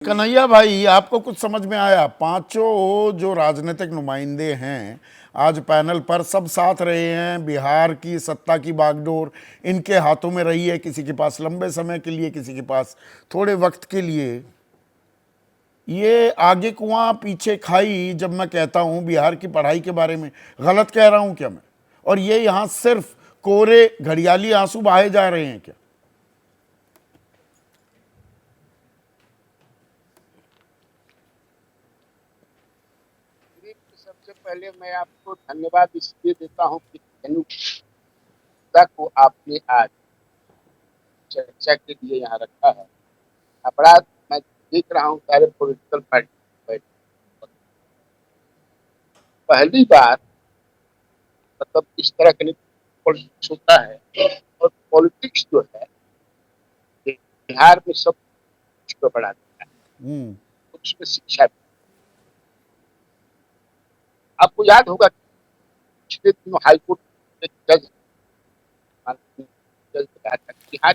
कन्हैया भाई, आपको कुछ समझ में आया? पांचों जो राजनीतिक नुमाइंदे हैं आज पैनल पर सब साथ रहे हैं। बिहार की सत्ता की बागडोर इनके हाथों में रही है, किसी के पास लंबे समय के लिए, किसी के पास थोड़े वक्त के लिए। ये आगे कुआं पीछे खाई जब मैं कहता हूं बिहार की पढ़ाई के बारे में, गलत कह रहा हूं क्या मैं? और ये यहां सिर्फ कोरे घड़ियाली आंसू बहाए जा रहे हैं क्या? सबसे पहले मैं आपको धन्यवाद इसलिए देता हूं कि मुद्दा को आपने आज चर्चा के लिए यहाँ रखा है। अपराध मैं देख रहा हूँ सारे पॉलिटिकल पार्टी पहली बार मतलब इस तरह के पॉलिटिक्स होता है। और पॉलिटिक्स जो है बिहार में सब कुछ को बढ़ा देता है, उसमें शिक्षा भी। आपको याद होगा पिछले दिनों हाईकोर्ट जज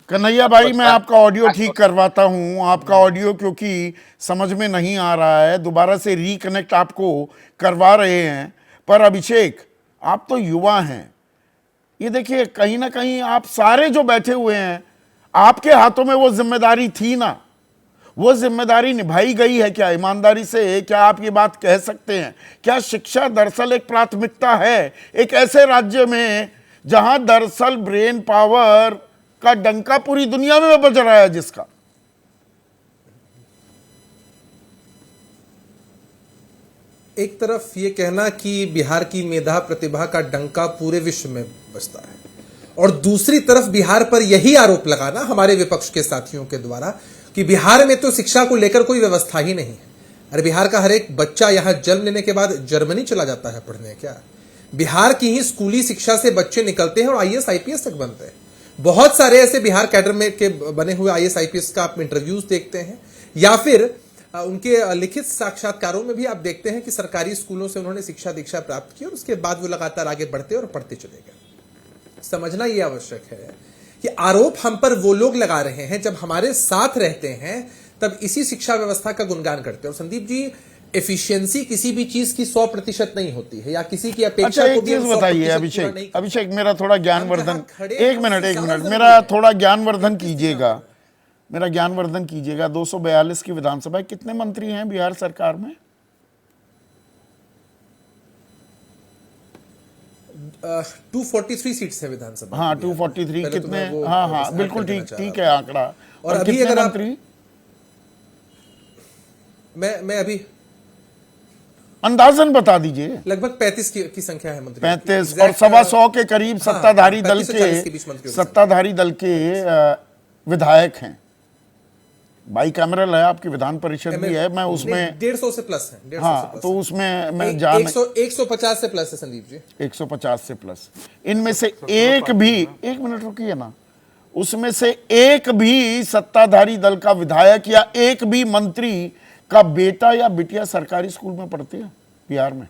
कन्हैया भाई, मैं आपका ऑडियो ठीक करवाता हूं। आपका ऑडियो क्योंकि समझ में नहीं आ रहा है, दोबारा से रिकनेक्ट आपको करवा रहे हैं। पर अभिषेक, आप तो युवा हैं, ये देखिए कहीं ना कहीं आप सारे जो बैठे हुए हैं, आपके हाथों में वो जिम्मेदारी थी ना? वो जिम्मेदारी निभाई गई है क्या ईमानदारी से? क्या आप ये बात कह सकते हैं? क्या शिक्षा दरअसल एक प्राथमिकता है एक ऐसे राज्य में जहां दरअसल ब्रेन पावर का डंका पूरी दुनिया में बज रहा है? जिसका एक तरफ ये कहना कि बिहार की मेधा प्रतिभा का डंका पूरे विश्व में बजता है, और दूसरी तरफ बिहार पर यही आरोप लगाना हमारे विपक्ष के साथियों के द्वारा कि बिहार में तो शिक्षा को लेकर कोई व्यवस्था ही नहीं है। अरे बिहार का हर एक बच्चा यहां जन्म लेने के बाद जर्मनी चला जाता है पढ़ने। क्या बिहार की ही स्कूली शिक्षा से बच्चे निकलते हैं और आईएएस आईपीएस तक बनते हैं। बहुत सारे ऐसे बिहार कैडर में के बने हुए आईएएस आईपीएस का आप इंटरव्यूज देखते हैं, या फिर उनके लिखित साक्षात्कारों में भी आप देखते हैं कि सरकारी स्कूलों से उन्होंने शिक्षा दीक्षा प्राप्त की और उसके बाद वो लगातार आगे बढ़ते और पढ़ते चले गए। समझना यह आवश्यक है कि आरोप हम पर वो लोग लगा रहे हैं जब हमारे साथ रहते हैं तब इसी शिक्षा व्यवस्था का गुणगान करते हैं। और संदीप जी, एफिशिएंसी किसी भी चीज की 100% नहीं होती है, या किसी की अपेक्षा अच्छा, एक चीज बताइए अभिषेक, मेरा थोड़ा ज्ञानवर्धन, एक मिनट मेरा थोड़ा ज्ञानवर्धन कीजिएगा, मेरा ज्ञानवर्धन कीजिएगा। 242 की विधानसभा, कितने मंत्री हैं बिहार सरकार में? 243 सीट्स है विधानसभा। हाँ 243 कितने? हाँ बिल्कुल ठीक है आंकड़ा। और अभी अगर मंत्री मैं अभी अंदाजन बता दीजिए। लगभग 35 की संख्या है मंत्री, 35 और 125 के करीब सत्ताधारी दल के विधायक हैं। बाईकैमरल है, आपकी विधान परिषद भी है, मैं उसमें 150 से प्लस है। हाँ, तो उसमें मैं 150 से प्लस है संदीप जी, 150 से प्लस। इनमें से एक भी, एक मिनट रुकिए ना, उसमें से एक भी सत्ताधारी दल का विधायक या एक भी मंत्री का बेटा या बिटिया सरकारी स्कूल में पढ़ती है बिहार में?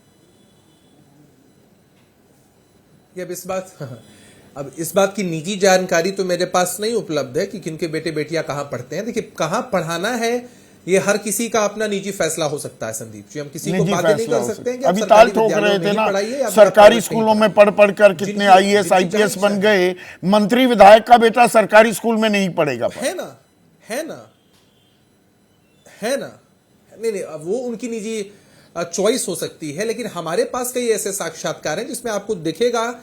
अब इस बात की निजी जानकारी तो मेरे पास नहीं उपलब्ध है कि किनके बेटे बेटियां कहां पढ़ते हैं। देखिए, कहां पढ़ाना है ये हर किसी का अपना निजी फैसला हो सकता है संदीप जी। हम किसी को बाध्य नहीं कर सकते हैं कि अभी ताल ठोक रहे थे ना, सरकारी स्कूलों में पढ़ कर कितने आईएएस आईपीएस बन गए। मंत्री विधायक का बेटा सरकारी स्कूल में नहीं पढ़ेगा, है ना। नहीं, वो उनकी निजी चॉइस हो सकती है, लेकिन हमारे पास कई ऐसे साक्षात्कार हैं जिसमें आपको दिखेगा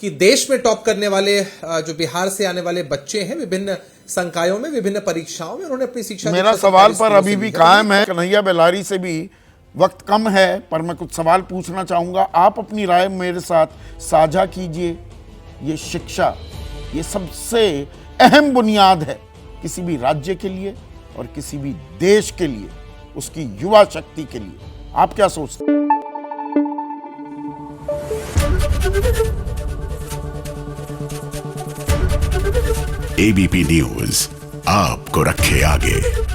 कि देश में टॉप करने वाले जो बिहार से आने वाले बच्चे हैं, विभिन्न संकायों में, विभिन्न परीक्षाओं में उन्होंने अपनी शिक्षा। मेरा सवाल पर अभी भी कायम है। कन्हैया बेलारी से भी वक्त कम है, पर मैं कुछ सवाल पूछना चाहूंगा। आप अपनी राय मेरे साथ साझा कीजिए। ये शिक्षा, ये सबसे अहम बुनियाद है किसी भी राज्य के लिए और किसी भी देश के लिए, उसकी युवा शक्ति के लिए। आप क्या सोचते हैं? एबीपी न्यूज आपको रखे आगे।